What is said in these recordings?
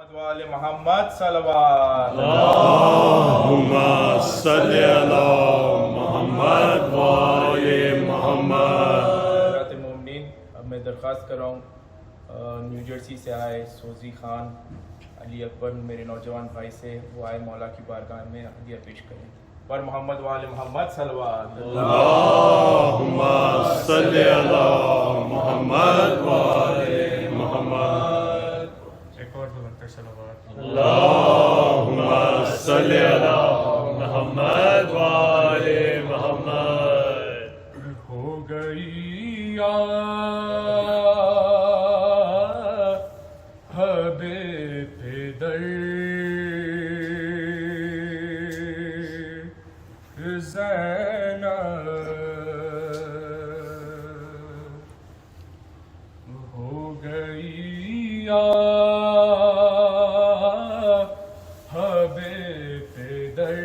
वाले मोहम्मद सल्लल्लाहु अल्लाहुम्मा सल्ली अला मोहम्मद वाले मोहम्मद। हज़रात मोमिनीन, अब मैं दरख्वास्त कर रहा हूँ न्यू जर्सी से आए सोजी खान अली अकबर मेरे नौजवान भाई से, वो आए मौला की बारगाह में हदिया पेश करें पर मोहम्मद वाले मोहम्मद सल्लल्लाहु अल्लाहुम्मा सल्ली अला मोहम्मद वाले मोहम्मद। एक और दो बनकर सलावत। अल्लाहुम्मा सल्ली अला मोहम्मद वाले मोहम्मद। हो गई या हबे पेदर ज़ैनब, हो गई या हबे पेदर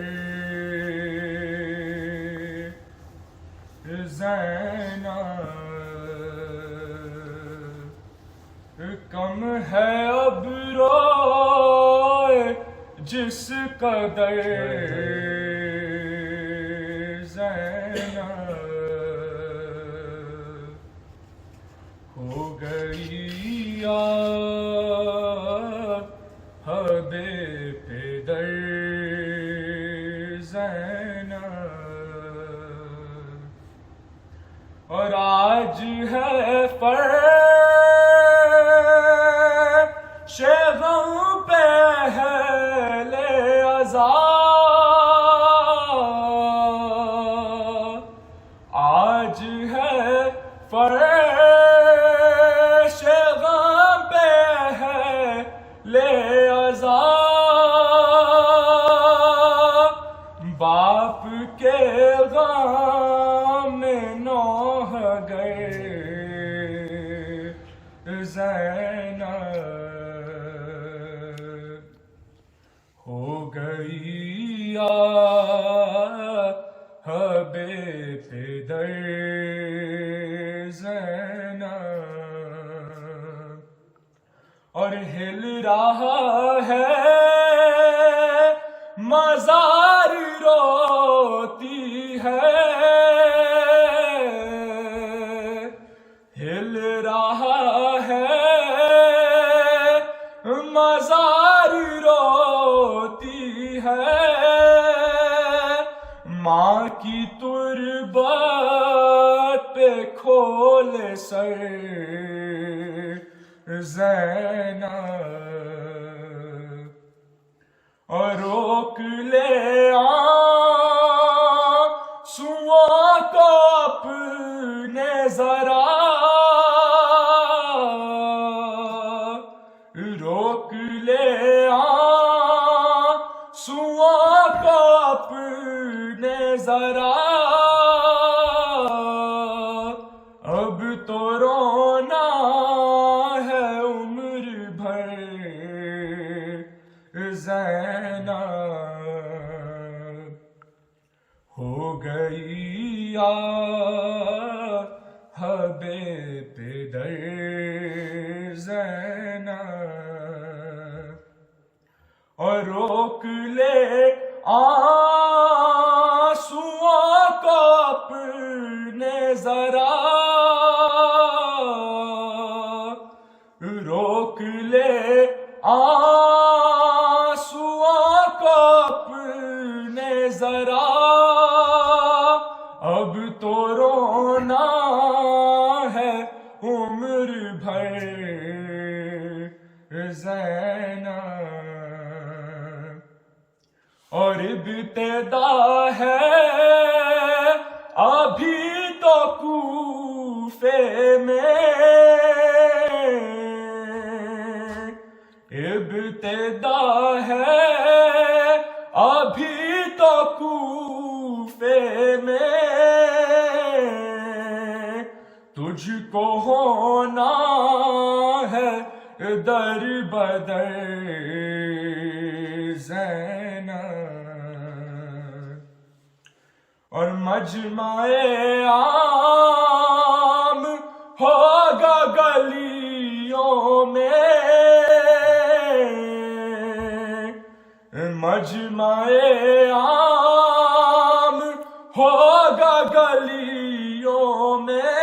ज़ैनब, कम है अब रोए जिस कदर ज़ैनब, हो गई या हबे पेदर ज़ैनब, और आज है फर्श गम पहले अज़ा, आज है फर्श गम पहले अज़ा, बाप के गम में नौह गए ज़ैनब, हो गई या हबे पेदर ज़ैनब, और हिल रहा है मज़ार रोती है, हिल रहा है मज़ार रोती है, माँ की तुरबत पे खोल सर ज़ैनब, और रोक ले आंसुओं को अपने जरा, रोक ले आंसुओं को अपने जरा, अब तो रोना है उम्र भर ज़ैनब, हो गई या हबे पेदर ज़ैनब, और रोक ले आंसुओं को अपने जरा, रोक ले आंसुओं को अपने जरा, अब तो रोना है उम्र भर ज़ैनब, और इब्तिदा है अभी तो कूफे में, इब्तिदा है अभी तो कूफे में, तुझको होना है दर बदर ज़ैनब, और मजमाए आम होगा गलियों में, मजमाए आम होगा गलियों में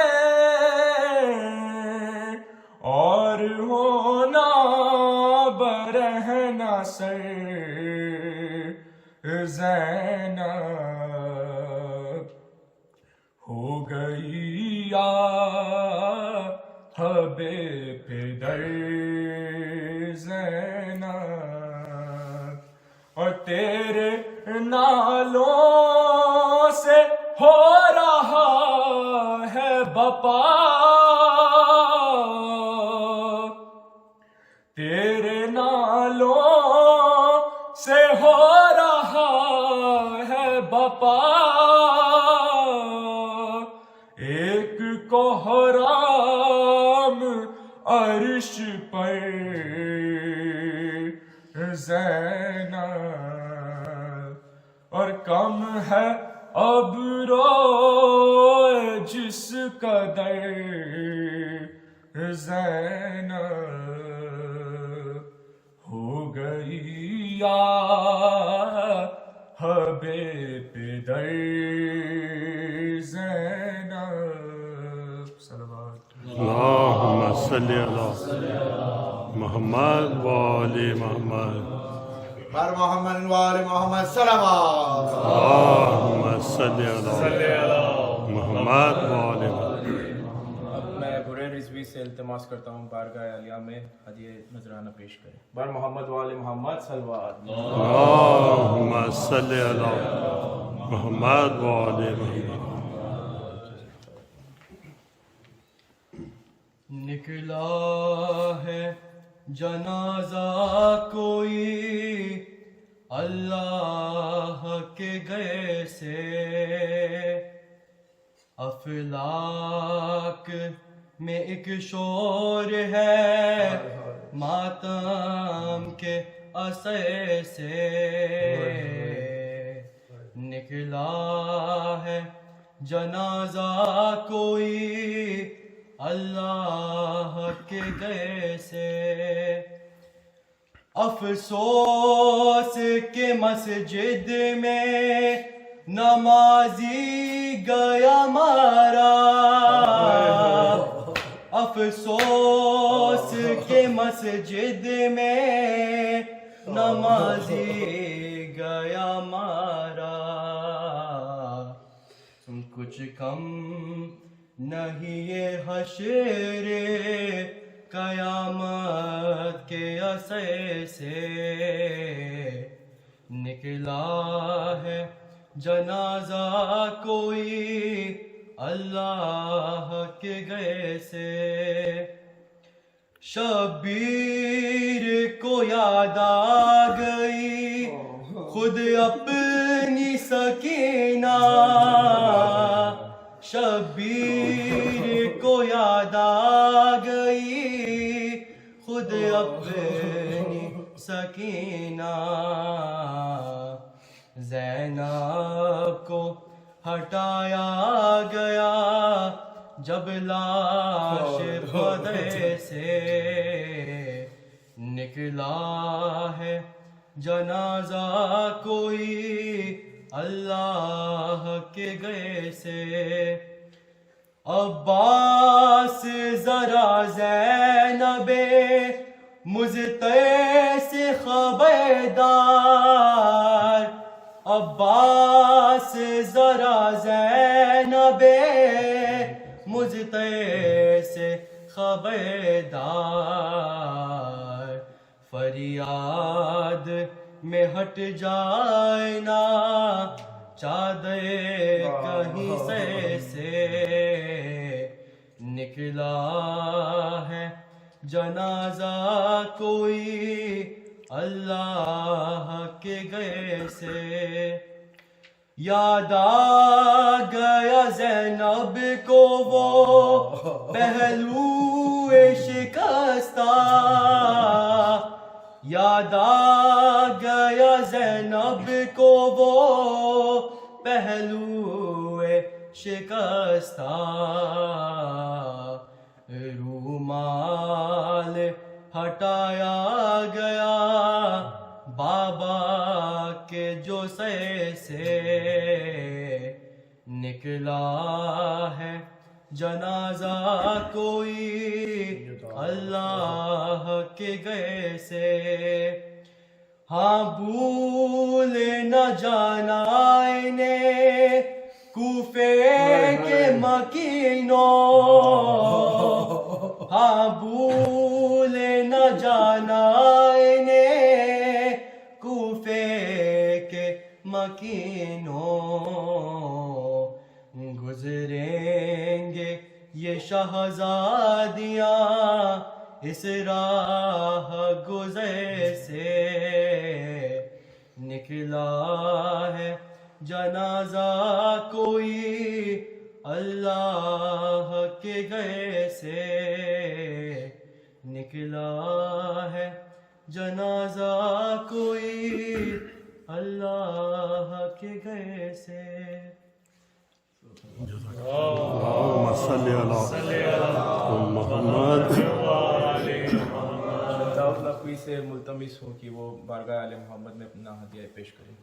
और होना बरहना सर ज़ैनब हो गई या हबे पिदर ज़ैनब और तेरे नालों से हो रहा है बपा तेरे नालों से हो रहा है बपा एक कोहराम अर्श पर ज़ैनब और कम है अब रोए जिस कदर ज़ैनब हो गई या हबे पिदर ज़ैनब सल्लल्लाहु अल्लाहुम्मा सल्ली अला मुहम्मद व आले मुहम्मद बर मोहम्मद वाले मोहम्मद सलावत अल्लाहुम्मा सल्ली अला मुहम्मद व आले मुहम्मद। अब मैं बुरे रिजवी से इल्तिमास करता हूँ बारगाह आलिया में हदिये नजराना पेश करें। बर मोहम्मद वाले मोहम्मद सल्लल्लाहु अल्लाहुम्मा सल्ली अला मुहम्मद व आले मुहम्मद। निकला है जनाजा कोई अल्लाह के गए से अफलाक में एक शोर है मातम के असर से निकला है जनाजा कोई अल्लाह के गए से अफसोस के मस्जिद में नमाजी गया मारा अफसोस के मस्जिद में नमाजी गया मारा कुछ कम नहीं ये हशरे कयामत के असर से निकला है जनाजा कोई अल्लाह के गए से शबीर को याद आ गई खुद अपनी सकीना शबीर को याद आ गई खुद अपनी सकीना ज़ैनब को हटाया गया जब लाश पर्दे से निकला है जनाजा कोई अल्लाह के गए से अब्बास जरा ज़ैनबे मुझते से खबरदार अब्बास जरा ज़ैनबे मुझते से खबरदार फरियाद में हट जाए ना चादर कहीं से निकला है जनाजा कोई अल्लाह के गए से याद आ गया ज़ैनब को वो पहलू शिकस्ता याद आ गया ज़ैनब को वो पहलू शिकस्ता रूमाल हटाया गया बाबा के जो सर से निकला है जनाजा कोई अल्लाह के गए से। हाँ भूल न जाना इन्हें कूफे के मकीनों, हाँ भूल न जाना इन्हें कूफे के मकीनों। गुजरेंगे ये शहजादियाँ इस राह गुज़र से, निकला है जनाजा कोई अल्लाह के गए से। निकला है जनाजा कोई अल्लाह के गए से। अल्लाहुम्मा सल्ली अला मुहम्मद। दाऊद नकवी से मुल्तमिस हूँ कि वो बारगाह आले मोहम्मद में अपना हदिया पेश करें।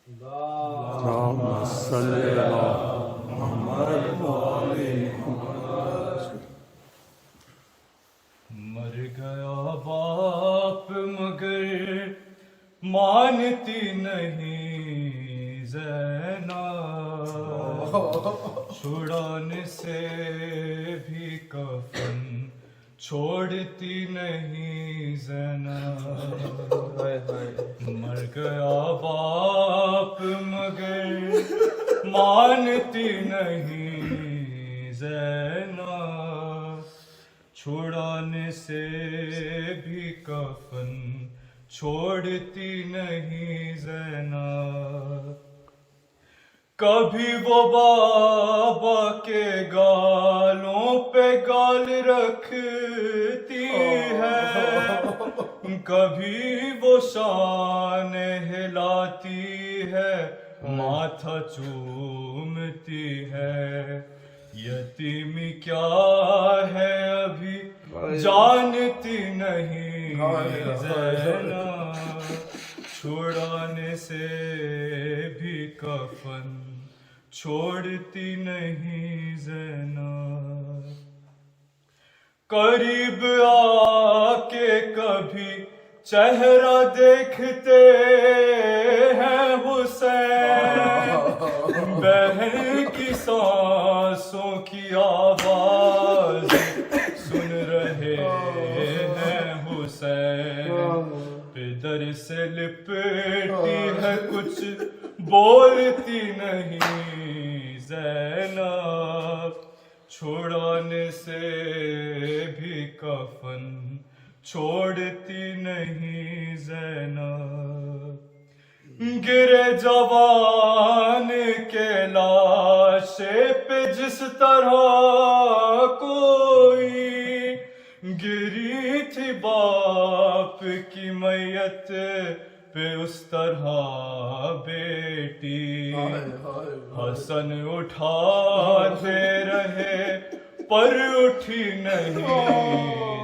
अल्लाहुम्मा सल्ली अला मुहम्मद व आले मुहम्मद। मर गया बाप मगर मानती नहीं ज़ैनब, छुड़ाने से भी कफन छोड़ती नहीं ज़ैनब। मर गया बाप मगर मानती नहीं ज़ैनब, छुड़ाने से भी कफन छोड़ती नहीं ज़ैनब। कभी वो बाबा के गालों पे गाल रखती है, कभी वो शान हिलाती है, माथा चूमती है। यतीमी क्या है अभी जानती नहीं ज़ैनब, छुड़ाने से भी कफन छोड़ती नहीं ज़ैनब। करीब आके कभी चेहरा देखते हैं हुसैन, बहन की सांसों की आवाज सुन रहे हैं हुसैन। पिदर से लिपटी है कुछ बोलती नहीं ज़ैनब, छुड़ाने से भी कफन छोड़ती नहीं ज़ैनब। गिरे जवान के लाशे पे जिस तरह कोई गिरी थी बाप की मैयत पे, उस तरह बेटी हसन उठाते रहे पर उठी नहीं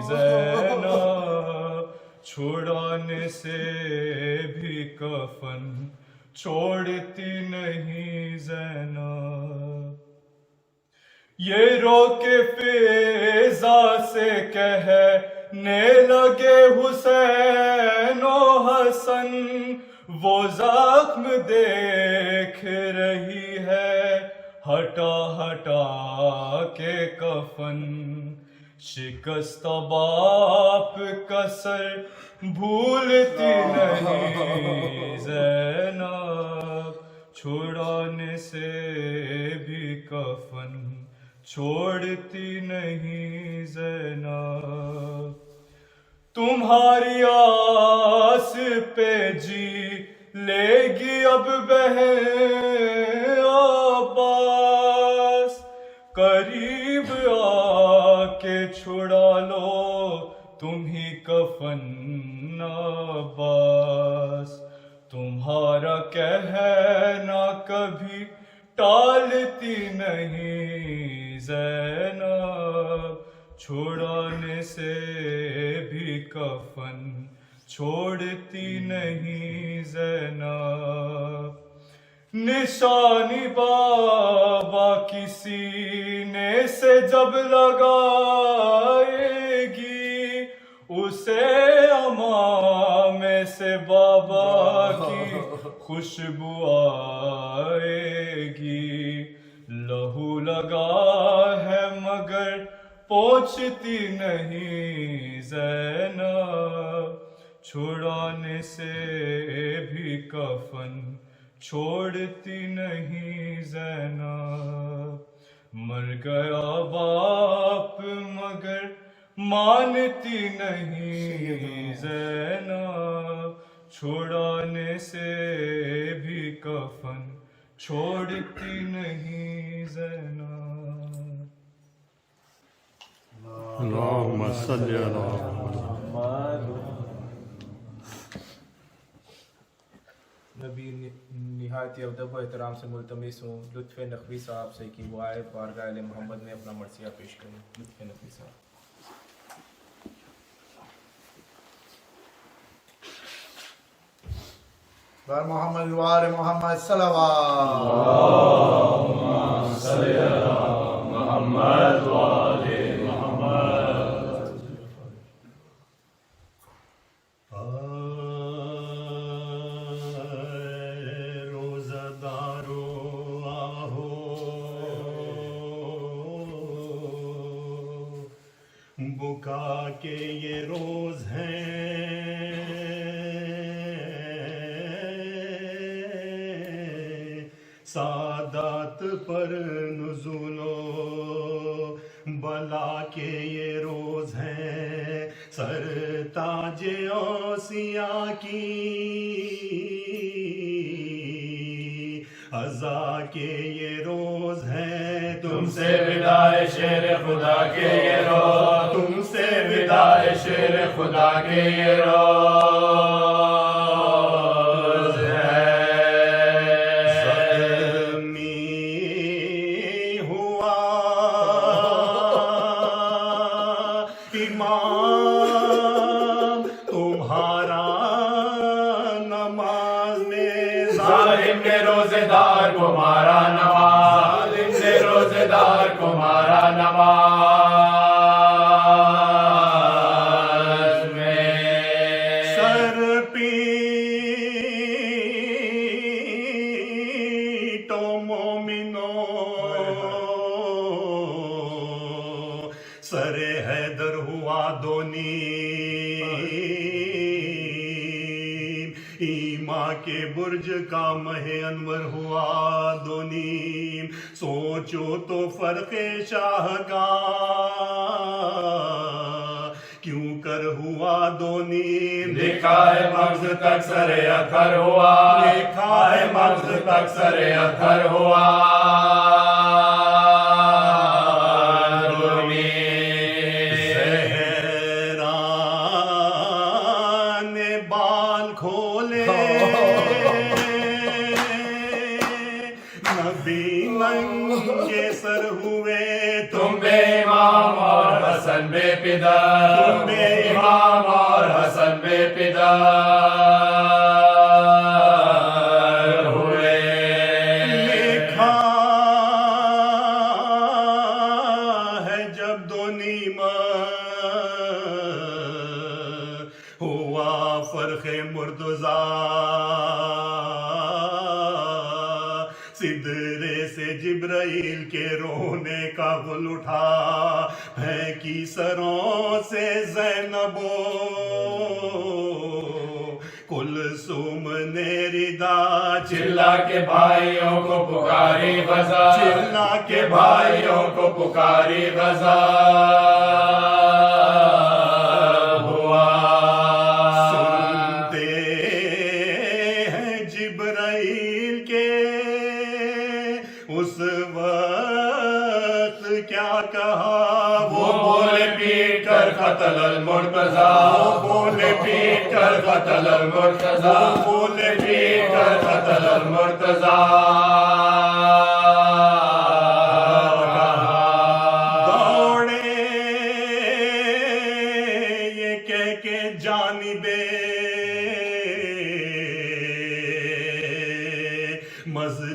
ज़ैनब, छुड़ाने से भी कफन छोड़ती नहीं ज़ैनब। ये रोके फिजा से कहने लगे हुसैन ओ हसन, वो जख्म देख रही है हटा हटा के कफन। शिकस्त बाप का सर भूलती नहीं ज़ैनब, छुड़ाने से भी कफन छोड़ती नहीं ज़ैनब। तुम्हारी आस पे जी लेगी अब बहन अब्बास, करीब आके छुड़ा लो तुम ही कफन अब्बास। तुम्हारा कहना कभी टालती नहीं ज़ैनब, छुड़ाने से भी कफन छोड़ती नहीं ज़ैनब। निशानी बाबा की सीने से जब लगाएगी, उसे अमामे से बाबा की खुशबू आएगी। लहू लगा है मगर पोंछती नहीं ज़ैनब, छुड़ाने से भी कफन छोड़ती नहीं ज़ैनब। मर गया बाप मगर मानती नहीं ज़ैनब, छुड़ाने से भी कफन छोड़ती नहीं ज़ैनब। अल्लाहुम्मा सल्ली अला नबी निहायत अदब व एहतराम से मुल्तमिस हूँ लुत्फ़ नकवी साहब से कि वो आए बारगाह मोहम्मद में अपना मरसिया पेश करें। लुत्फ़ नकवी साहब। बार मोहम्मद वाले मोहम्मद सल्लल्लाहु रोज़ादारो आहो, बुका के ये रोज़ हैं, सादात पर नुज़ुलो बला के ये रोज़ हैं, सरताज औसिया की अज़ा के ये रोज़ हैं। तुमसे विदाए शेर खुदा के ये रोज़, तुमसे विदाए शेर खुदा के ये रोज़ हैं। ज़ख्मी हुआ इमाम तुम्हारा नमाज में, जालिम ने रोजेदार को मारा नमाज, जालिम ने रोजेदार को मारा नमाज में। सर पीटो मोमिनो, सरे हैदर हुआ दोनी, ईमा के बुर्ज का महे अनवर हुआ दोनीम। सोचो तो फर्के शाह का क्यों कर हुआ दोनीम। लिखा है मग्ज़ तक सरे अथर हुआ, लिखा है मग्ज़ तक सरे अथर हुआ खोले नबी नंगे सर हुए, तुम बेइमाम और हसन बेपिदा, तुम बेइमाम और हसन बेपिदा हुए। लिखा है जब दोनीमा हुआ फर्खे मुर्तज़ा, सिदरे से जिब्राइल के रोने का गुल उठा, फेंकी सरों से ज़ैनबो कुलसुम ने रिदा। चिल्ला के भाइयों को पुकारी गज़ा, चिल्ला के भाइयों को पुकारी गज़ा हुआ। सुनते हैं जिब्राइल के उस वक्त क्या कहा, वो बोले पीट कर क़त्ल अल-मुर्तज़ा, वो बोले पीट कर क़त्ल अल-मुर्तज़ा, वो बोले पीट कर क़त्ल अल-मुर्तज़ा। दौड़े ये कह के जानिबे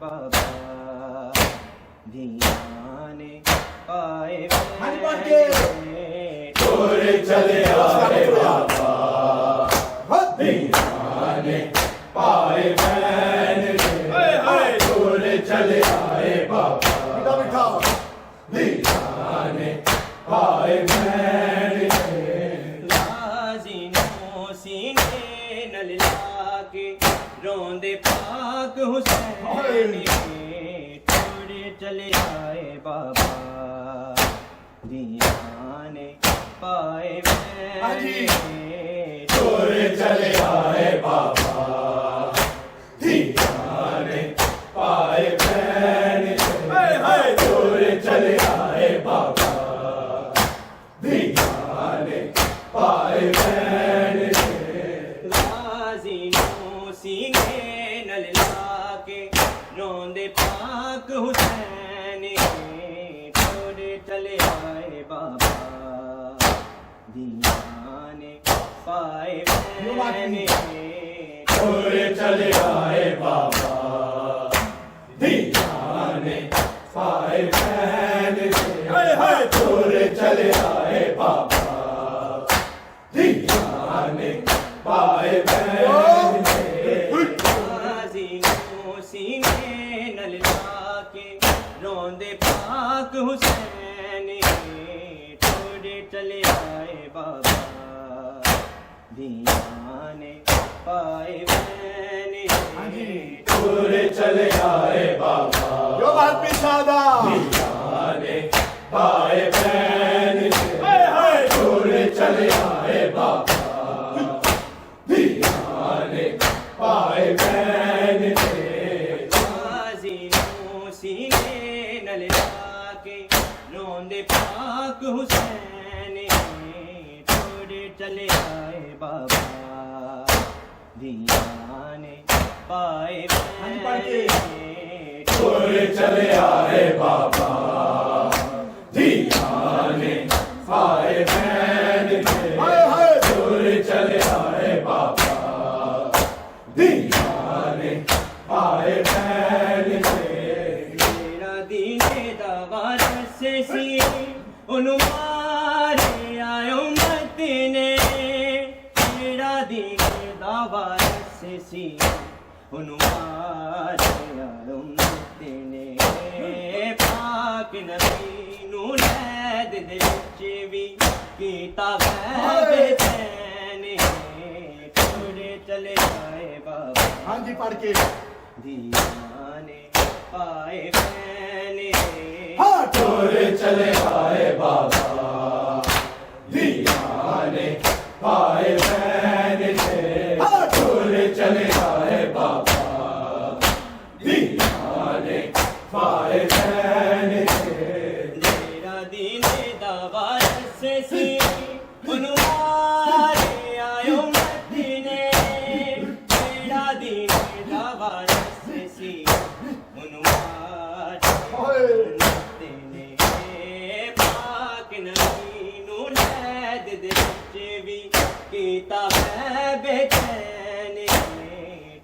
बाबा दीवाने पाए हाथ बढ़ के। छोड़ चले आए बाबा दीवाने पाए मैंने छोड़ चले आए बाबा दीवाने पाए मैंने लाज़िनों सीने न लगा के रोंदे पाक हुसैन छोड़े चले आए बाबा दीवाने पाए मैंने छोड़ चले आए बाबा दीवाने पाए मैंने छोड़ चले आए बाबा दीवाने पाए मैंने लाज़िनों सीने न लगा के रोंदे पाक हुसैन छोड़े चले आए बाबा दीवाने पाए मैंने छोड़ चले आए बाबा दीवाने पाए मैंने छोड़ चले आए बाबा दीवाने पाए मैंने लाज़िनों सीने न लगा के रोंदे पाक हुसैन छोड़े चले आए बाबा दीवाने पाए मैंने छोड़ चले आए बाबा यो बात भी सादा दीवाने पाए मैंने छोड़ चले आए बाबा दीवाने पाए मैंने लाज़िनों सीने न लगा के रोंदे पाक हुसैन छोड़े चले आए बाबा दीवाने पाए मैंने छोड़ चले आए बाबा दीवाने पाए मैंने छोड़ चले आए बाबा दीवाने पाए मैंने तेरा दीने दवार से सी उन्मारे आयो मत ने तेरा दीने दवार से सी उन्मारे आयो मत ने पाक नबी नू लैद दे विच भी कीता बेचैन छोड़े चले आए बाबा हाँ जी पढ़ के दीवाने पाए मैंने छोड़ चले आए बाबा दीवाने पाए मैंने छोड़ चले आए बाबा दीवाने पाए मैंने तेरा दीने दवार से सी उन्मारे आयो मदीने तेरा दीने दवार से सी उन्मारे मदीने पाक नबी नू लैद दे विच भी कीता बेचैन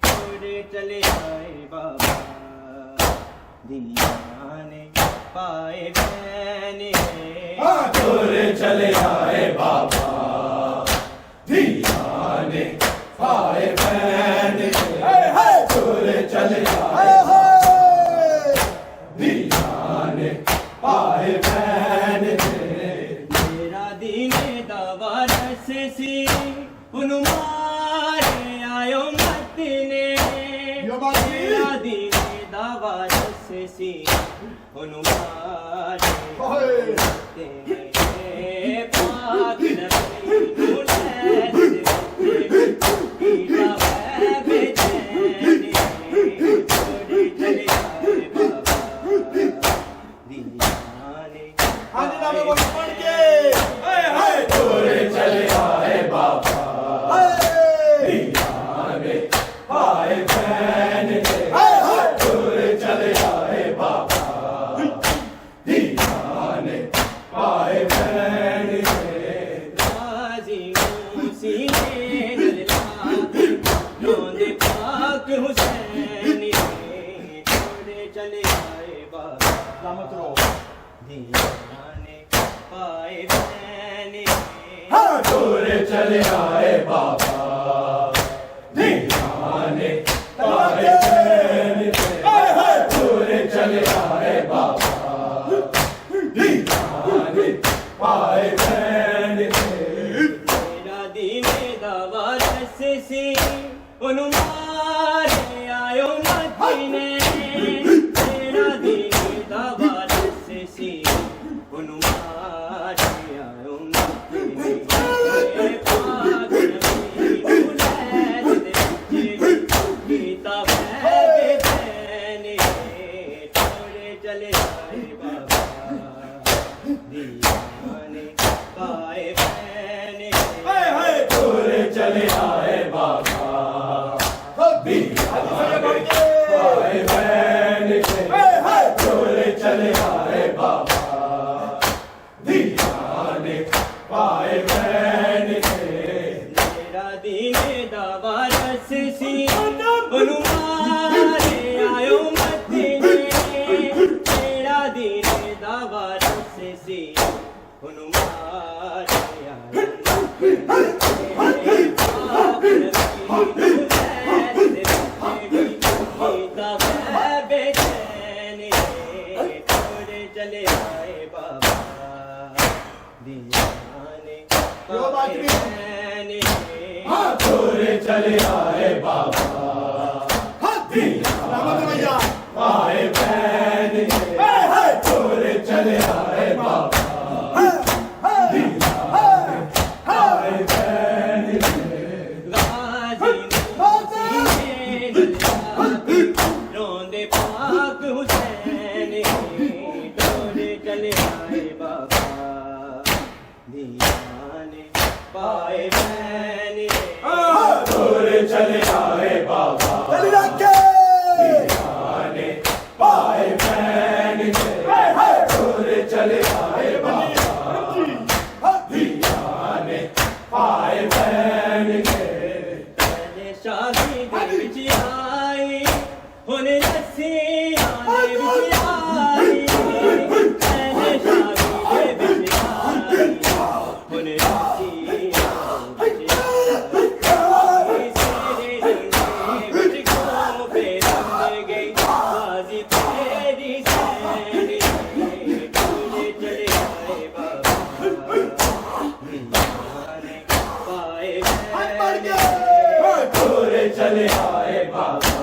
छोड़े चले आए बाबा दीवाने पाए मैंने छोड़ चले आए बाबा दीवाने पाए मैंने छोड़ चले आए दीवाने पाए मैंने मेरा दीने दवार से सी उन्मारे आयो मदीने मेरा दीने दवार से सी उन्मारे मदीने पाक नबी नू लैद दे विच कीता बेचैन छोड़े चले आए बाबा दीवाने हाँ जी नाम बोल पढ़ के छोड़ चले आए बाबा दीवाने पाए मैंने छोड़ चले आए बाबा दीवाने पाए मैंने लाज़िनों सीने न लगा के रोंदे पाक हुसैन छोड़े सलामत रहो। दीवाने पाए मैंने हाँ तोरे चले आए बाबा दीवाने पाए मैंने तोरे चले आए बाबा दीवाने पाए मैंने तेरा दीने दावा से उन्मारे आयो मदीने तेरा दीने दावा से उन्मारे आयो मदीने पाक नबी नूर दे किताब है बेचैनी तोरे चले आए बाबा दीवाने पाए मैंने तोरे चले आए बाबा दीवाने पाए मैंने तोरे चले आए बाबा दीवाने पाए मैंने तेरा दीने दावा सी उन्मारे आयो मदीने तेरा दीने दावा सी उन्मारे आयो बेचैनी तोरे चले आए बाबा दीवाने पाए मैंने तोरे चले आए बाबा दीवाने पाए मैंने तोरे चले आए बाबा दीवाने पाए मैंने गाजी रोंदे पाक हुसैन तोरे चले आए बाबा दीवाने पाए मैंने तोरे चले आए बाबा दीवाने पाए मैंने तोरे चले आए बाबा दीवाने पाए मैंने पहले शादी दे विच आई हुन रस्सियां दे विच आई पहले शादी दे विच आई हुन रस्सियां दे विच आई तेरे रंगे विच गोबे रंग गई बाजी तेरी सैनी तोरे चले आए बाबा दीवाने पाए मैंने तोरे चले आए बाबा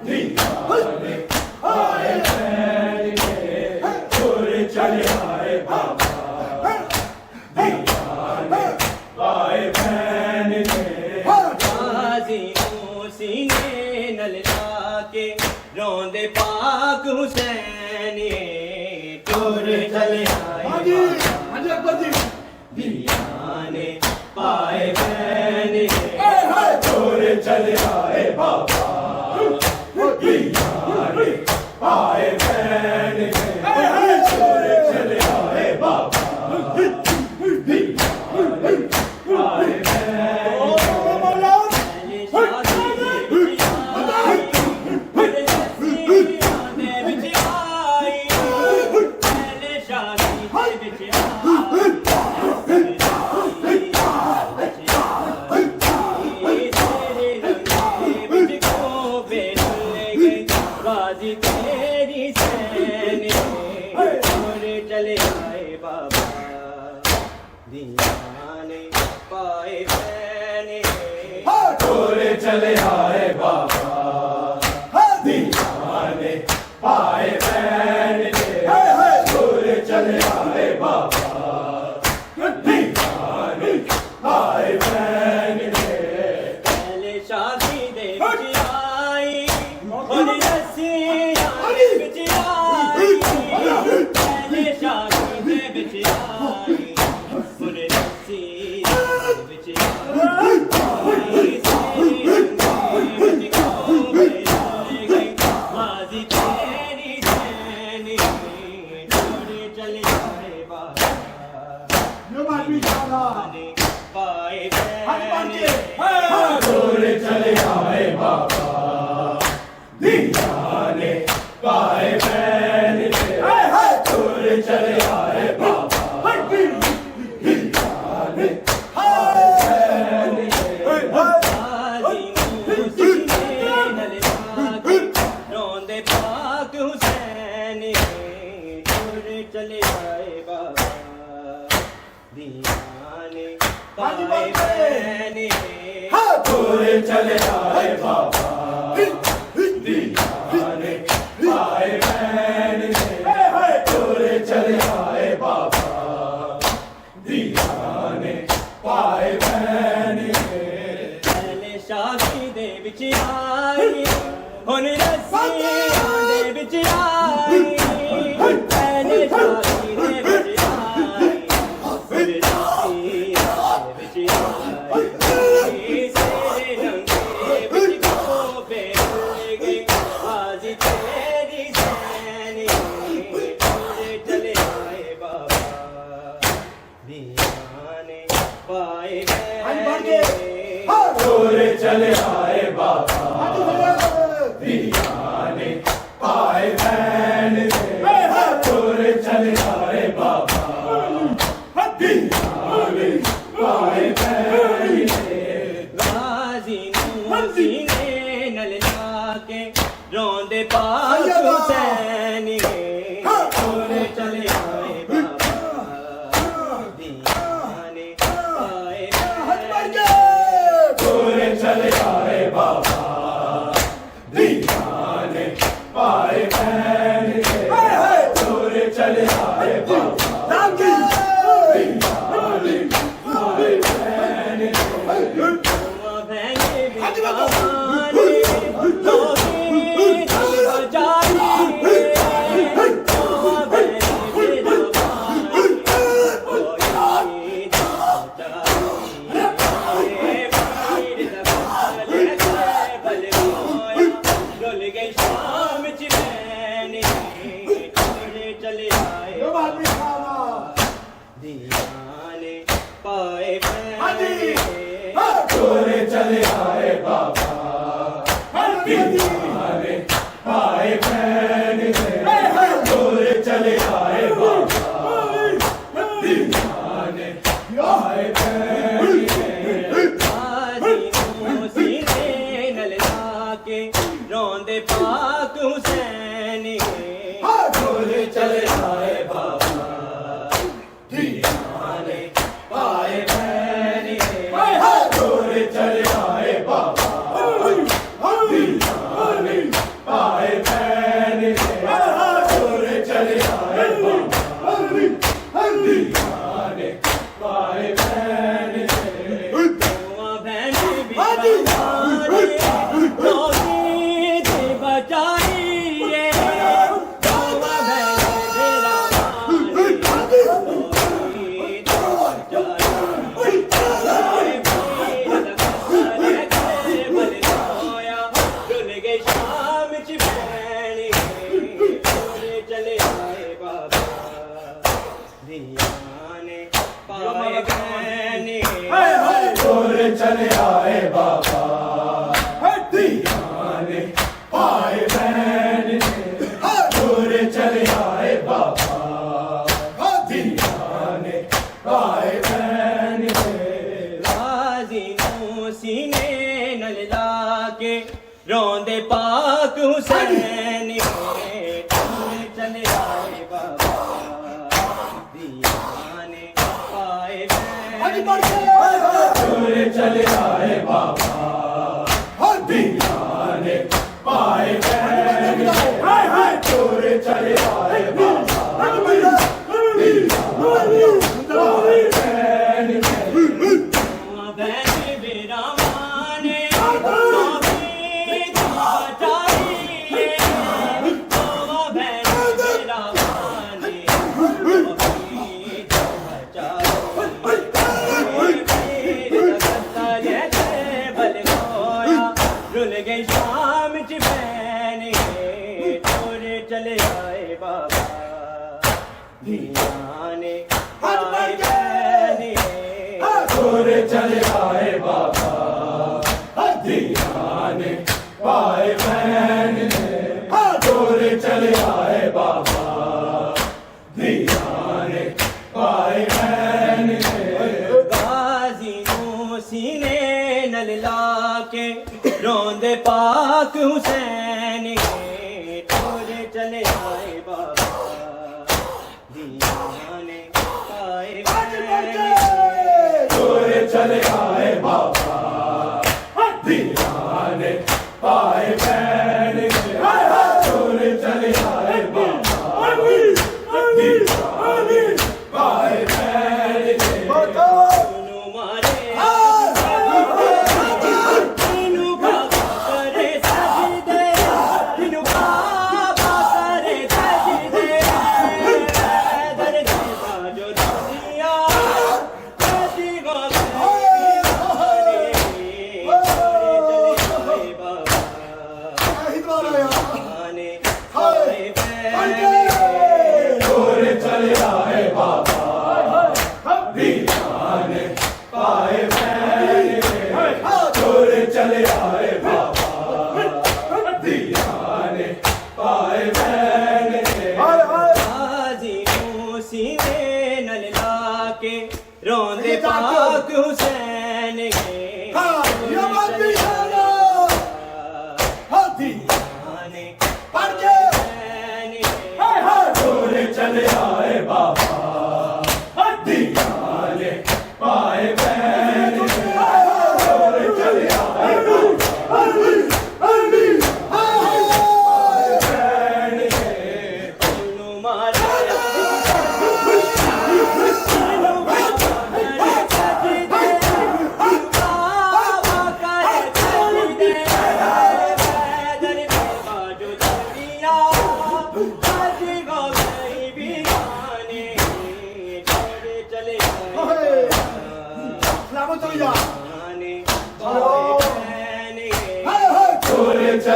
दीवाने पाए मैंने तोरे चले आए बाबा दीवाने पाए मैंने गाजी सीने नल लाके रोंदे पाक हुसैन तोरे चले आए बाबा दीवाने पाए मैंने तोरे चले आए बाबा दीवाने पाए मैंने तोरे चले आए बाबा दीवाने पाए पहले शादी दे विच आई हुन रस्सियां दे विच आई पहले शादी दे विच बाजी तेरी सैनी तोरे चले आए बाबा दीवाने पाए मैंने तोरे चले आए बाबा दीवाने पाए मैंने तोरे चले आए बाबा दीवाने पाए मैंने पहले शादी दे विच आई हुन रस्सियां दे विच आई पहले शादी दे विच आई हुन रस्सियां दे विच आई तेरे रंगे विच गोबे रंग गई बाजी तेरी सैनी तोरे चले आए बाबा दीवाने पाए मैंने तोरे चले आए बाबा दीवाने पाए मैंने चले आए बाबा दीवाने पाए मैंने तोरे चले आए बाबा दीवाने पाए मैंने पहले शादी दे विच आई हुन रस्सियां दे विच आई पहले शादी दे विच आई हुन रस्सियां दे विच आई तेरे रंगे विच गोबे गए आज तेरी सैनी तोरे चले आए बाबा दीवाने पाए मैंने तोरे चले आए बाबा दीवाने पाए मैंने तोरे चले आए बाबा दीवाने पाए मैंने गाजी नूं सीने नल लाके रोंदे पाक हुसैन तोरे चले आए बाबा दीवाने पाए मैंने तोरे चले आए बाबा दीवाने पाए मैंने तोरे चले आए बाबा दीवाने पाए मैंने दुआ बहने बिगाने लोगे बजाई दुआ बहने बिगाने चले आए दीवाने पाए मैंने तोरे चले आए बाबा दीवाने पाए मैंने तोरे चले आए बाबा दीवाने पाए मैंने सीने नल लाके रोंदे पाक हुसैन तोरे चले आए बाबा दीवाने पाए मैंने तोरे चले आए बाबा दीवाने पाए मैंने तोरे चले आए बाबा दीवाने पाए मैंने दुआ बहने बिगाने लोगे थे बजाई दुआ बहने शाम च भैने तोरे चले आए बाबा दीवाने पाए मैंने तोरे चले आए बाबा दीवाने पाए मैंने तोरे चले आए बाबा दीवाने पाए मैंने गाजी नूं सीने नल लाके रोंदे पाक हुसैन तोरे चले आए बाबा दीवाने पाए मैंने तोरे चले आए बाबा दीवाने पाए मैंने तोरे चले आए बाबा दीवाने पाए मैंने दुआ बहने बिरामाने लोगे बजाई दुआ बहने बिरामाने लोगे रुल गई शाम च भैने तोरे चले आए बाबा दीवाने पाए मैंने तोरे चले आए बाबा दीवाने पाए मैंने तोरे चले आए बाबा दीवाने पाए मैंने गाजी नूं सीने नल लाके रोंदे पाक हुसैन तोरे चले आए बाबा दीवाने पाए मैंने तोरे चले आए बाबा दीवाने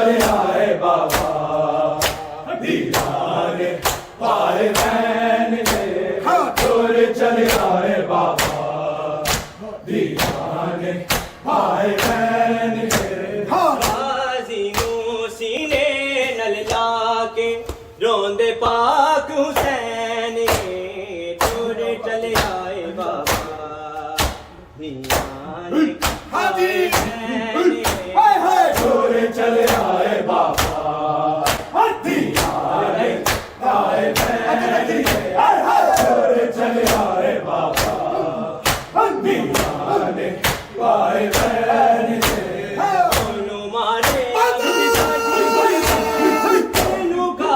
चले आए बाबा दीवाने पाए मैंने दूर चले आए बाबा दीवाने पाए मैंने गाजियों सीने नल लाके रोंदे पाक हुसैन दूर चले आए बाबा दीवाने हाजी दूर चले आए बाबा दीवाने पाए मैंने दूर चले आए बाबा दीवाने पाए मैंने दोनों मारे तेनू का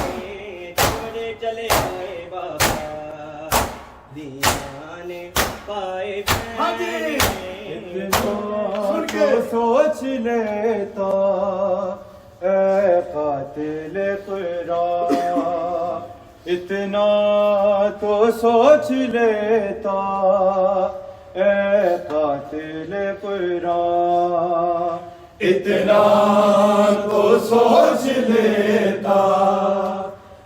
बाबरे चले आए बाबा दीवाने पाए तो सोच लेता ए कातिल कुरान इतना तो सोच लेता ए कातिल कुरान इतना तो सोच लेता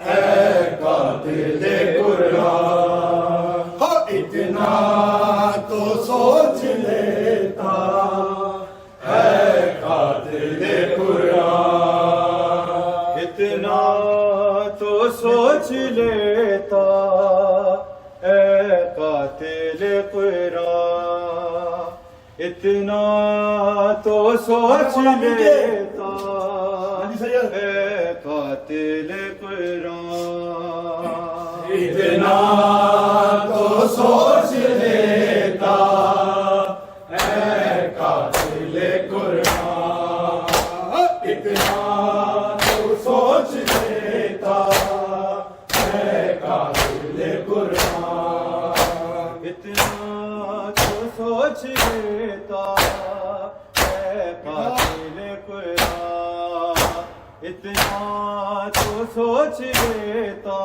है कातिल कुरान इतना तो सोच लेता है कातिल कुरान इतना तो सोच लेता ए कातिल कुरान इतना तो सोच लेता ए कातिल कुरान इतना तो सोच लेता है कातिल कुरान इतना तो सोच लेता है कातिल कुरान इतना तो सोच लेता है कातिल कुरान इतना तो सोच लेता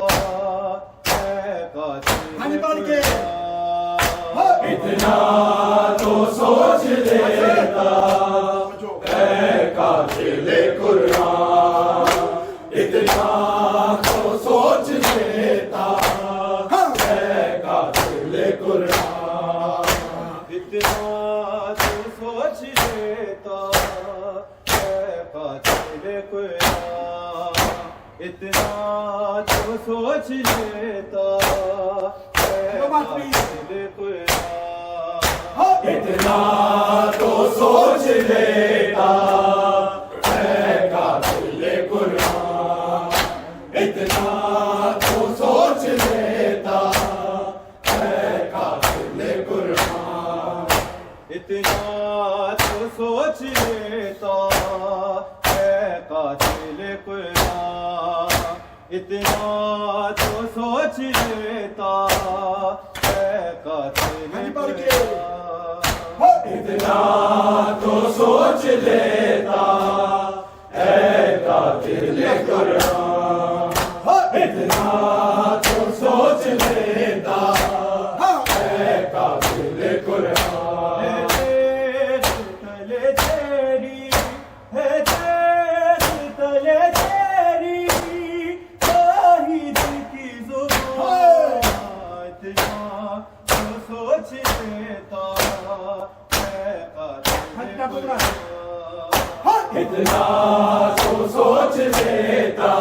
है कातिल कुरान इतना तो सोच लेता है कातिल कुरान इतना तो सोच लेता है कातिल कुरान इतना तो सोच लेता है कातिल कुरान इतना तो सोच लेता है कातिल कुरान इतना तो सोच लेता है कातिल कुरान इतना तो सोच लेता है कातिल कुरान इतना तो सोच लेता है कातिल कुरान इतना तो सोच लेता है कातिल कुरान इतना तो सोच लेता है कातिल कुरान इतना तो सोच लेता है कातिल कुरान तले तेरी है तले तेरी शाहिद की जुबान इतना तो सोच लेता है कातिल कुरान इतना तो सोच लेता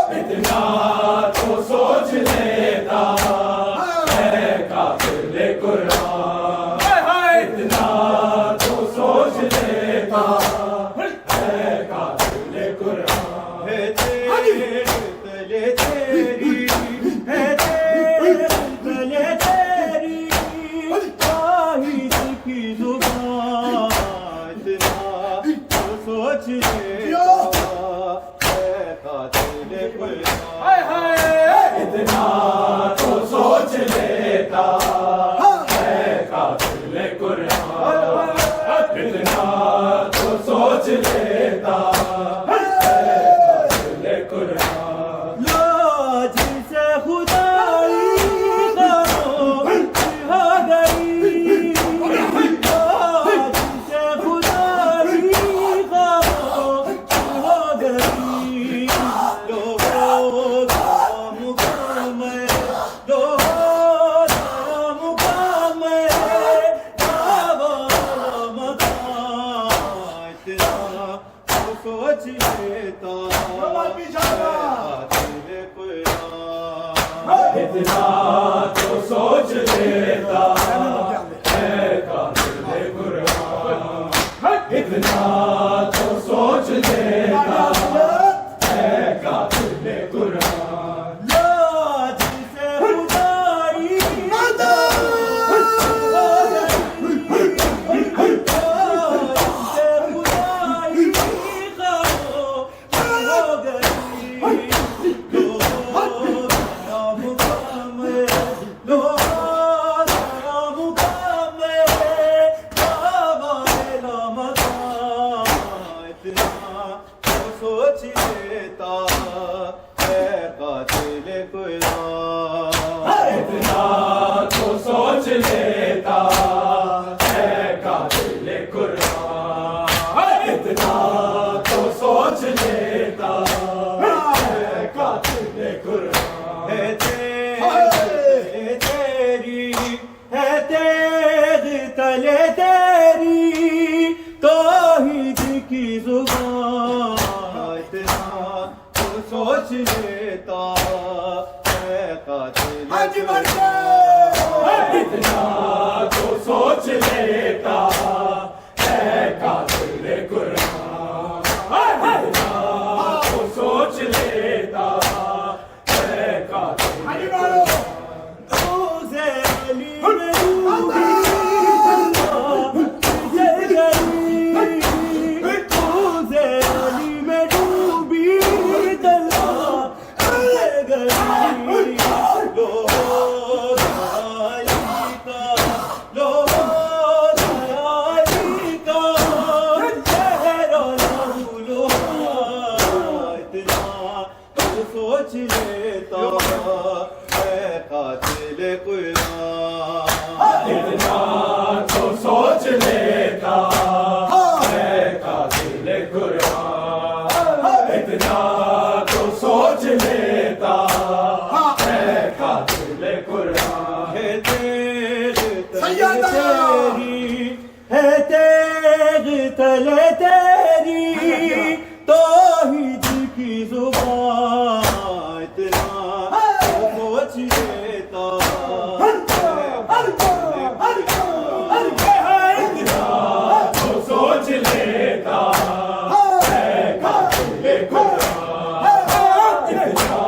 इतना तो सोच लेता है कातिल कुरान, इतना तो सोच लेता है कातिल कुरान। है तेरे तले तेरी, है तेरे तले तेरी ताहिद की जुबान, इतना तो सोच लेता है कातिल कुरान। इतना तो सोच लेता है कातिल कुरान, इतना तो सोच लेता है कातिल कुरान। लाज से खुदाई खामोश हो गई, लाज से खुदाई खामोश हो गई। लोगों का मुकाम है, लोगों का मुकाम है, इतना तो सोच लेता कातिल कुरान। इतना तो सोच लेता है कातिल कुरान, इतना तो सोच लेता है कातिल कुरान। लाज से खुदाई खामोश हो गई, लाज से खुदाई खामोश हो गई। लोगों का मुकाम है, लोगों का मुकाम है, बाबा मकाम, इतना तो सोच लेता है कातिल कुरान। इतना तो सोच लेता है कातिल कुरान, इतना तो सोच लेता है कातिल कुरान। है तेरी, है तेरे तले तेरी तौहीद की जुबान, इतना तो सोच लेता है कातिल कुरान। इतना तो सोच लेता है कातिल कुरान, इतना तो सोच लेता है कातिल कुरान। रोज़े अली में डूबी जल गई, रोज़े अली में डूबी तलवा जल गई। लोग अली का, लोग अली का चेहरा लहू लोहा, इतना तो सोच लेता है कातिल कुरान। इतना तो सोच लेता है कातिल कुरान, इतना तो सोच लेता है कातिल कुरान। है तेरे तले तेरी, है तेरे तले तेरी तौहीद की जुबान, इतना तो सोच लेता है कातिल कुरान। तो सोच लेता है कातिल कुरान, इतना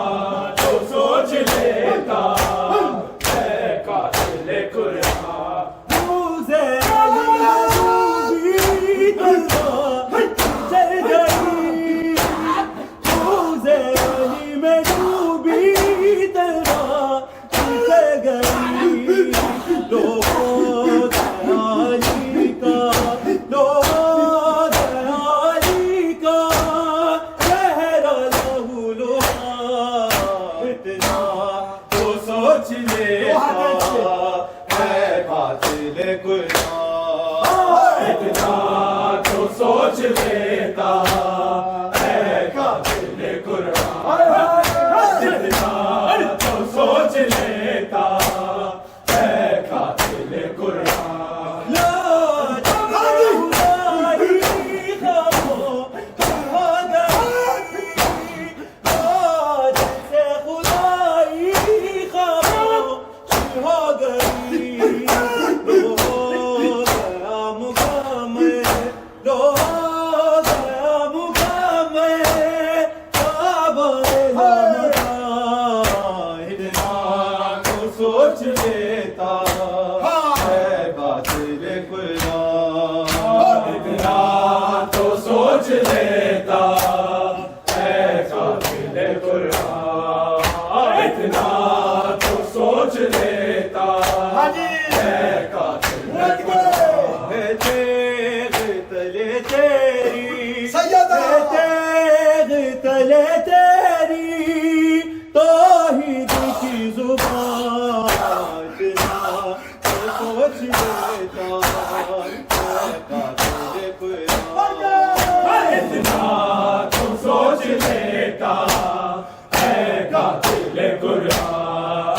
तो सोच लेता है कातिल कुरान। रोज़े अली में डूबी तलवा जल गई, रोज़े अली में डूबी तलवा जल गई। लोग अली का, लोग अली का चेहरा लहू लोहा, इतना तो सोच लेता है कातिल कुरान। इतना तो सोच लेता है कातिल कुरान, इतना तो सोच लेता कुरान इतना तो सोच लेता हाजी है कातिल है तेग तले तेरी सैयदा तेग तले तेरी तौहीद की जुबान इतना तो सोच लेता है कातिल कुरान इतना तो सोच लेता है कातिल कुरान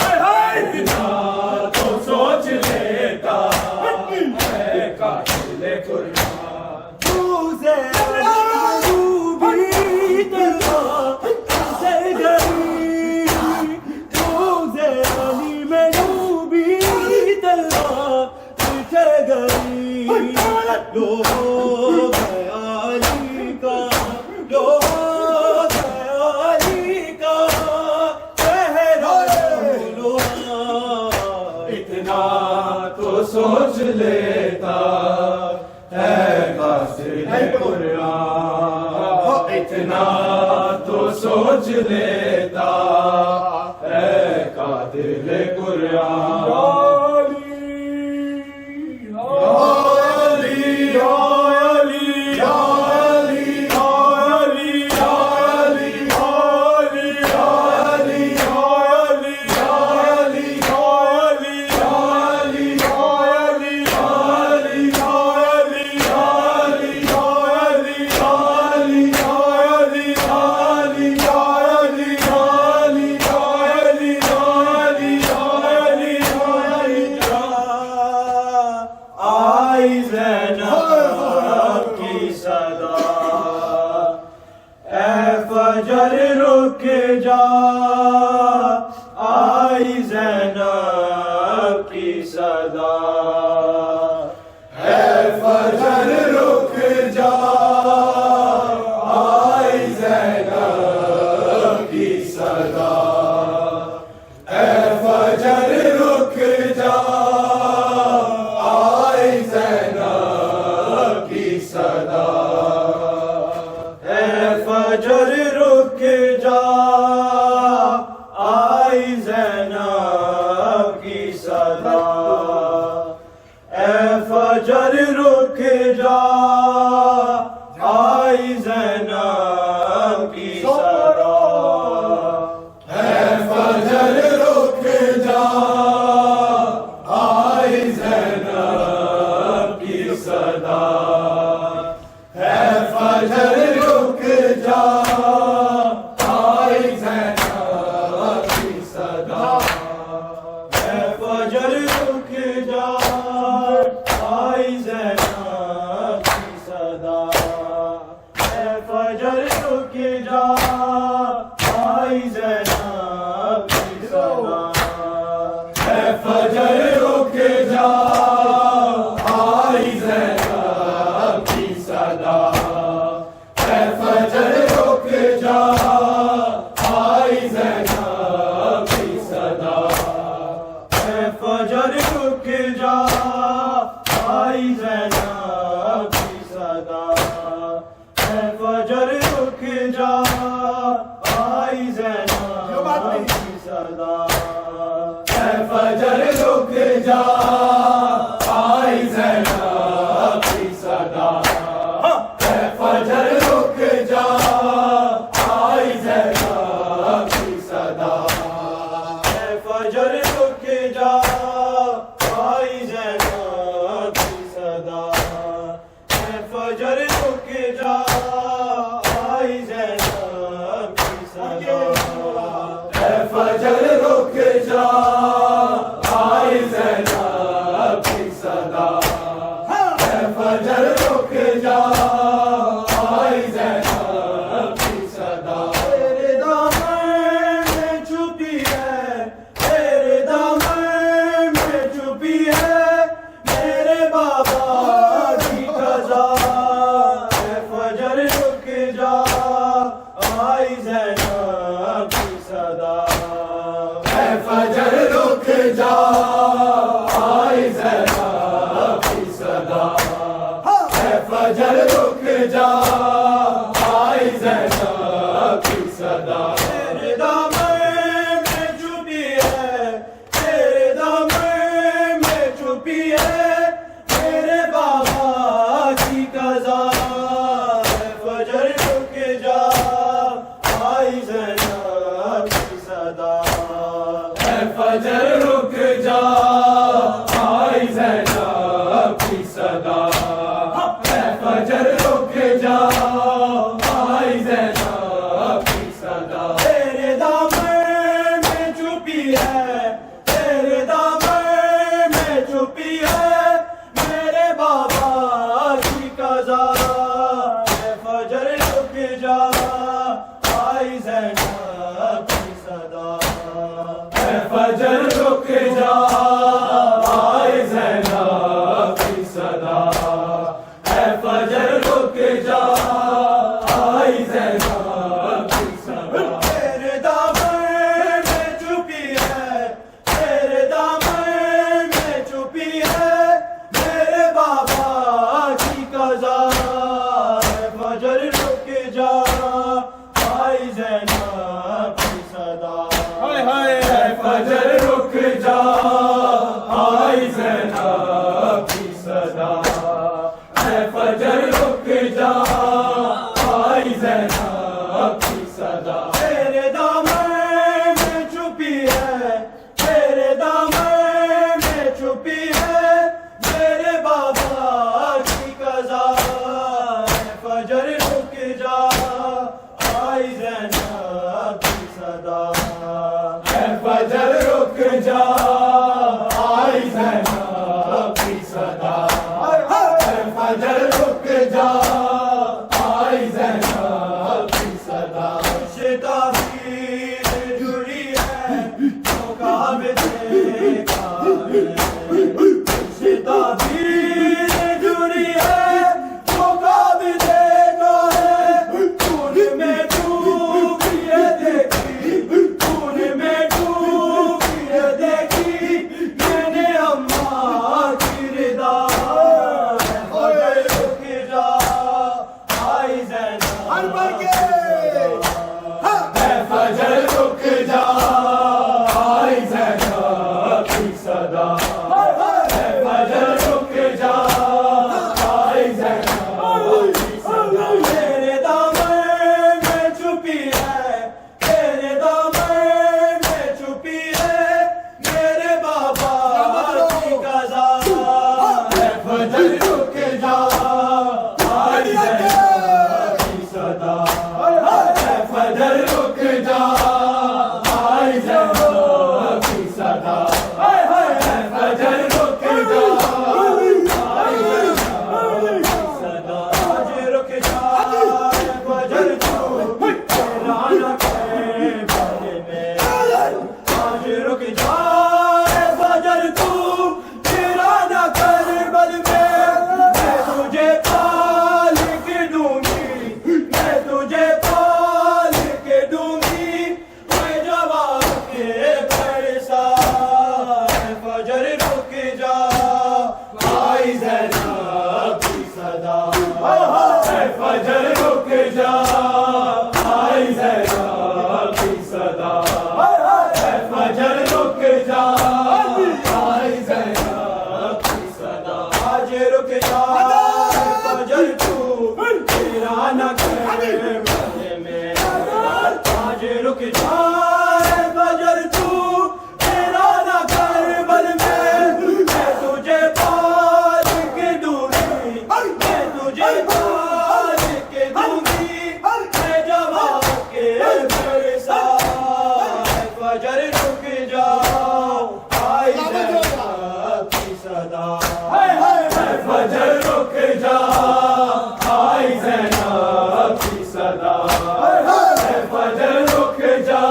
इतना तो सोच लेता है कातिल कुरान तुझे डूबी तलवा तुझे गई तुझे अली में डूबी तलवा तुझे गई लो गया अली का लो गया अली का चेहरा लो इतना तो सोच लेता है कातिल कुरान इतना तो सोच लेता है कातिल कुरान आई ज़ैनब की सदा ए फजर रुक जा आई ज़ैनब की सदा है फजर रुक जा आई ज़ैनब की सदा है फजर रुक जा आई ज़ैनब की सदा है फजर रुक जा आई ज़ैनब की सदा है फजर रुक जा आई ज़ैनब की सदा है फजर रुक जा आई ज़ैनब की सदा है फजर रुक जा आई ज़ैनब की सदा है फजर रुक जा आई ज़ैनब की सदा है फजर रुक जा आई ज़ैनब की सदा है फजर रुक जा आई ज़ैनब की सदा है फजर रुक जा आई ज़ैनब की सदा है फजर रुक जा आई ज़ैनब की सदा है फजर रुक जा आई ज़ैनब की सदा है फजर रुक जा आई ज़ैनब की सदा है फजर रुक जा आई ज़ैनब की सदा है फजर रुक जा आई ज़ैनब की सदा है फजर रुक जा आई ज़ैनब की सदा है फजर रुक जा आई ज़ैनब की सदा है फजर रुक जा आई ज़ैनब की सदा तेरे दामन में छुपी है तेरे दामन में छुपी है मेरे बाबा की कज़ा है फजर रुक जा आई ज़ैनब की सदा है फजर रुक जा आई ज़ैनब की सदा है फजर रुक जा आई ज़ैनब की सदा फजर रुक जा आई ज़ैनब की सदा है फजर रुक जा आई ज़ैनब की सदा तेरे दामन में छुपी है तेरे दामन में छुपी है मेरे बाबा की कज़ा है फजर रुक जा आई ज़ैनब की सदा है फजर रुक जा आई ज़ैनब की सदा है फजर रुक जा आई ज़ैनब की सदा तेरे दामन में छुपी है तेरे दामन में छुपी है मेरे बाबा की कज़ा है फजर रुक जा आई ज़ैनब की सदा हाय हाय है फजर रुक जा आई ज़ैनब की सदा है फजर रुक जा आई ज़ैनब की सदा तेरे दामन में छुपी है तेरे दामन में छुपी है मेरे बाबा की कज़ा है फजर रुक जा आई ज़ैनब की सदा है फजर रुक जा आई ज़ैनब की सदा है फजर रुक जा आई ज़ैनब की सदा ताबीर जुड़ी है तो काबे देखा है ताबीर जुड़ी है तो काबे देखा है तूने में डूबी है देखी तूने में डूबी है देखी मैंने अम्मा की रिदा फजर रुक जा आई ज़ैनब है फजर रुक जा आई ज़ैनब की सदा है फजर रुक जा आई ज़ैनब की सदा तेरे दामन में छुपी है तेरे दामन में छुपी है मेरे बाबा की कज़ा है फजर रुक जा आई ज़ैनब की सदा है फजर रुक जा आई ज़ैनब की सदा है फजर रुक जा आई ज़ैनब की सदा आज रुक जा फजर तू तेरा न करे बारे में आज रुक जा फजर तू तेरा न कर बल में मैं तुझे पाल के दूंगी मैं तुझे पाल के दूंगी मैं जवाब के बरसा फजर रुक जा आई ज़ैनब की सदा है फजर रुक जा आई ज़ैनब की सदा है फजर रुक जा आई ज़ैनब की सदा आज रुक जा फजर तू तेरा न करे बदले में आज रुक जा फजर तू तेरा न कर बल में मैं तुझे पाल के दूंगी मैं तुझे पाल के दूंगी मैं जवाब के बरसा फजर रुक जा आई ज़ैनब की सदा है फजर रुक जा आई ज़ैनब की सदा है फजर रुक जा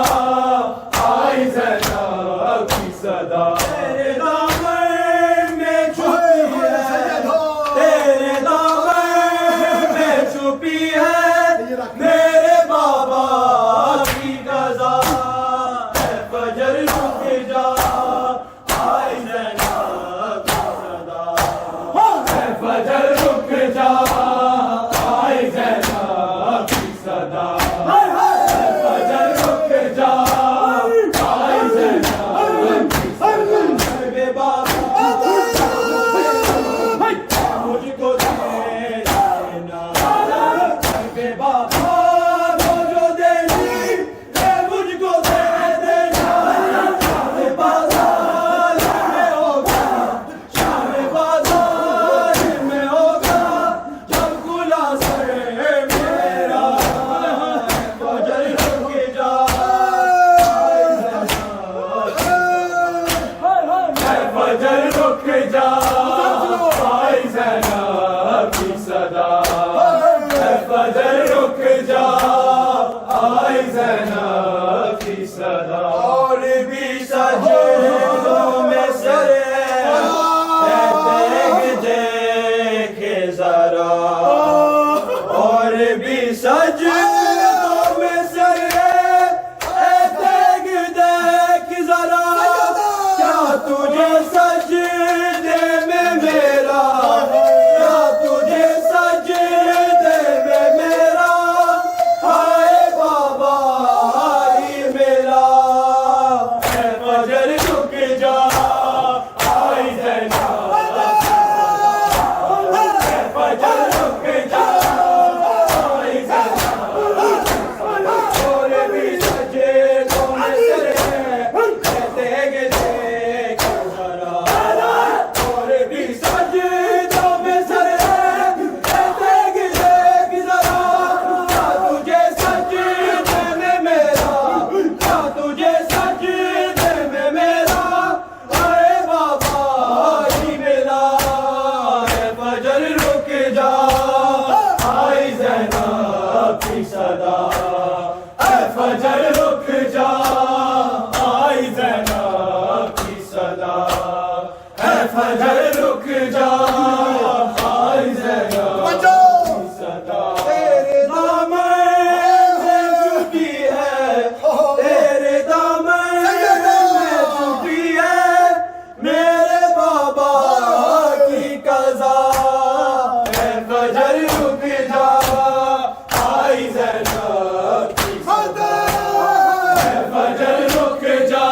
आई ज़ैनब की सदा तेरे दामन में छुपी है तेरे दामन में छुपी है मेरे बाबा की कज़ा है फजर और भी सजदों में सर है तेग देखे जरा और भी सजदों में सर है तेग देख जरा क्या तुझे सजदे में मेरा क्या तुझे सजदे में मेरा हाय बाबा आई मेरा है फजर रुक जा आई ज़ैना है फजर रुक जा आई ज़ैना और भी सजदों में सर है तेग देख जरा और भी सजदों में सर है तेग देख जरा क्या तुझे सजदे में मेरा क्या तुझे सजदे में मेरा अरे बाबा ही मेरा है फजर रुक जा आई ज़ैनब की सदा है फजर रुक जा आई ज़ैनब की सदा है फजर रुक जा आई ज़ैनब की सदा तेरे दामन में छुपी है तेरे दामन में छुपी है मेरे बाबा की कज़ा है फजर रुक जा आई ज़ैनब की सदा है फजर रुक जा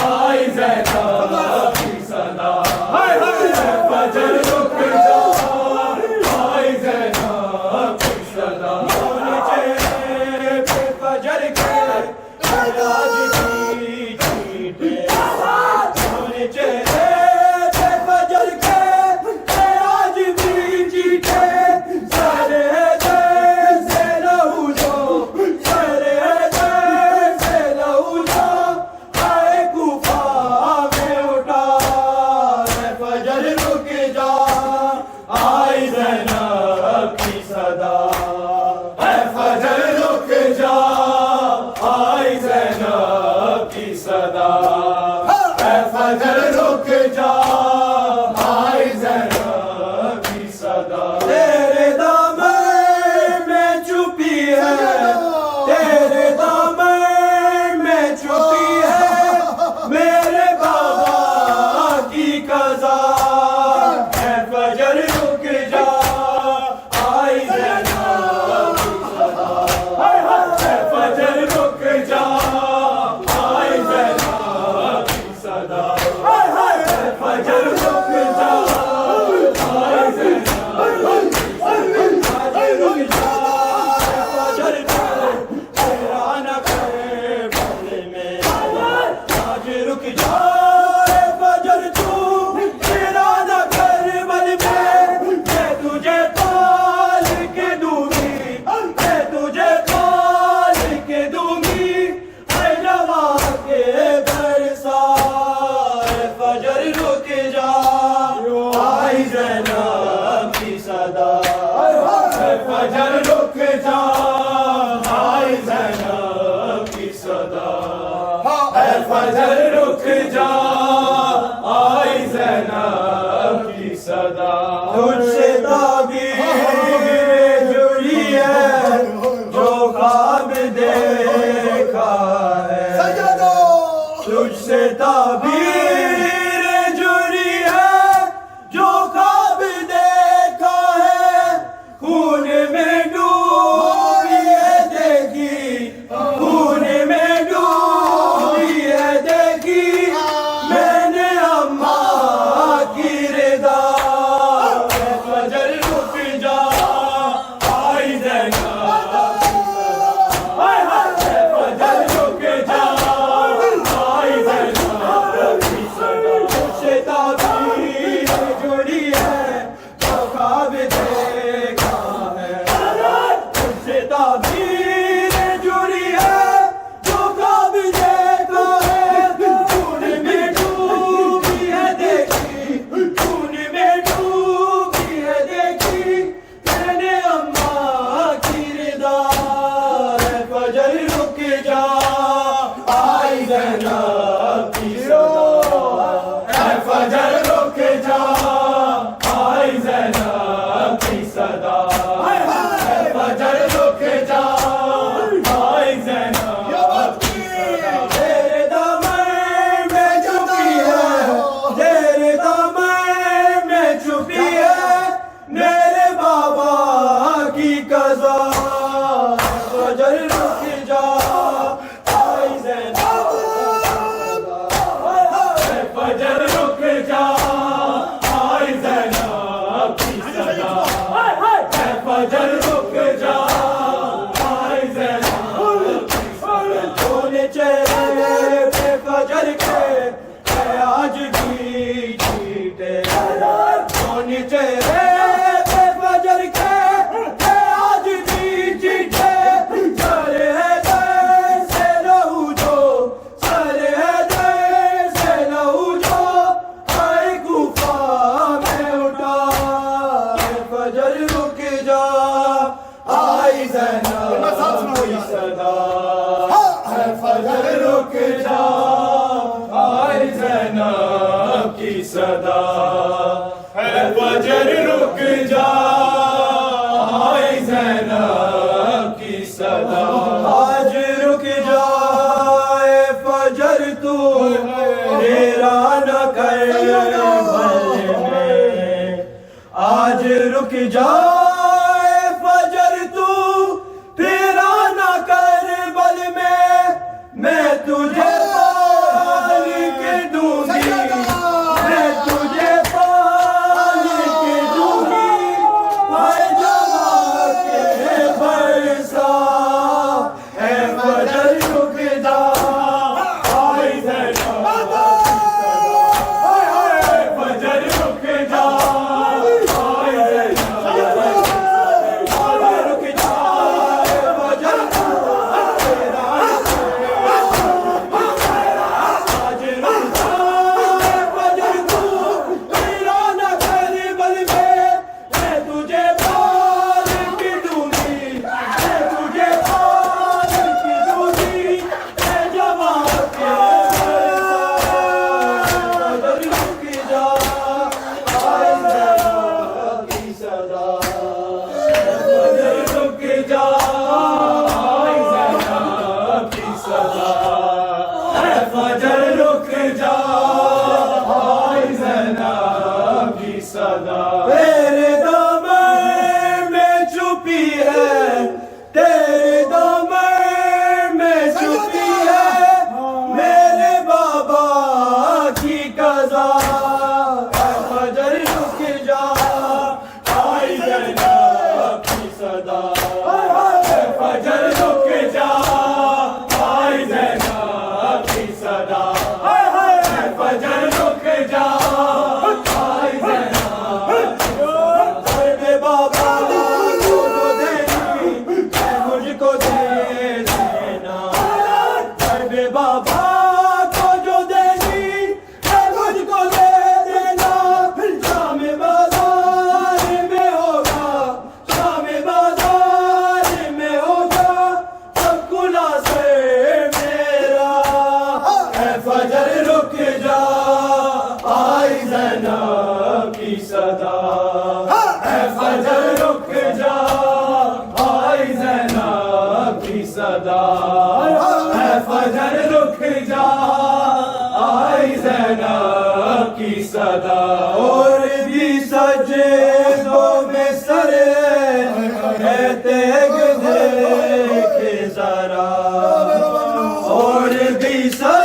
आई ज़ैनब की सदा है फजर रुक जा आई ज़ैनब की सदा सोने चेहरे पे फजर के आज की चीटे सोने चेहरे पे फजर के आज भी चीटे सारे जैसे लहू जो सारे जैसे लहू जो आए कूफा में उठा है फजर रुक जा आई ज़ैनब की सदा है फजर रुक जा आई ज़ैनब की सदा है फजर रुक जा आई ज़ैनब की सदा तेरे दामन में छुपी है तेरे दामन में छुपी है मेरे बाबा की कज़ा है फजर रुक जा आई ज़ैनब की सदा है फजर रुक जा आई ज़ैनब की सदा है फजर रुक जा आई ज़ैनब की सदा रुक जा फजर तेरा न करे बदले में आज रुक जा फजर तू तेरा न कर बल में मैं तुझे ताल के दूंगी मैं तुझे ताल के दूंगी है जवा के बरसा फजर रुक जा आई ज़ैनब की सदा है फजर रुक जा आई ज़ैनब की सदा है फजर रुक जा आई ज़ैनब की सदा तुझसे ताबीर जुड़ी है जो ख्वाब देखा है तुझसे ताबीर जुड़ी है जो ख्वाब देखा है खून में डूबी है देखी खून में डूबी है देखी मैंने अम्मा की रिदा है फजर रुक जा आई ज़ैनब है फजर रुक जा आई ज़ैनब की जा आए ज़ैनब की सदा है फजर रुक जा आए ज़ैनब की सदा आज रुक जाए फजर तू तेरा न कर बल में आज रुक जाए फजर तू तेरा न कर बल में मैं तुझे पाल के दूंगी मैं तुझे पाल के दूंगी हाय जवा के बरसा है फजर रुक जा आए ज़ैनब हाय हाय फजर रुक जा आए ज़ैनब रुक जाए फजर तू तेरा आज रुक जाए फजर तू तेरा न कर बल में मैं तुझे पाल के दूंगी मैं तुझे पाल के दूंगी मैं जवा के फजर रुक जा आए ज़ैनब की सदा फजर रुक जा आए ज़ैनब की सदा है फजर रुक जा आए ज़ैनब की सदा तेरे दामन में छुपी है तेरे दामन में छुपी है मेरे बाबा की कज़ा है फजर रुक जा आए ज़ैनब की सदा है फजर रुक जा आए ज़ैनब की सदा है फजर रुक जा आए ज़ैनब मेरे बाबा को जो देनी है मुझको दे देना मेरे बाबा को जो देनी है मुझको दे देना शाम बाजार में होगा शाम बाजार में होगा सब खुला से मेरा है फजर रुक जा आए ज़ैनब की सदा है फजर रुक जा आए ज़ैनब की सदा है फजर रुक जा आए ज़ैनब की सदा और भी सजे दो में सरे कहते देखे जरा और भी सजे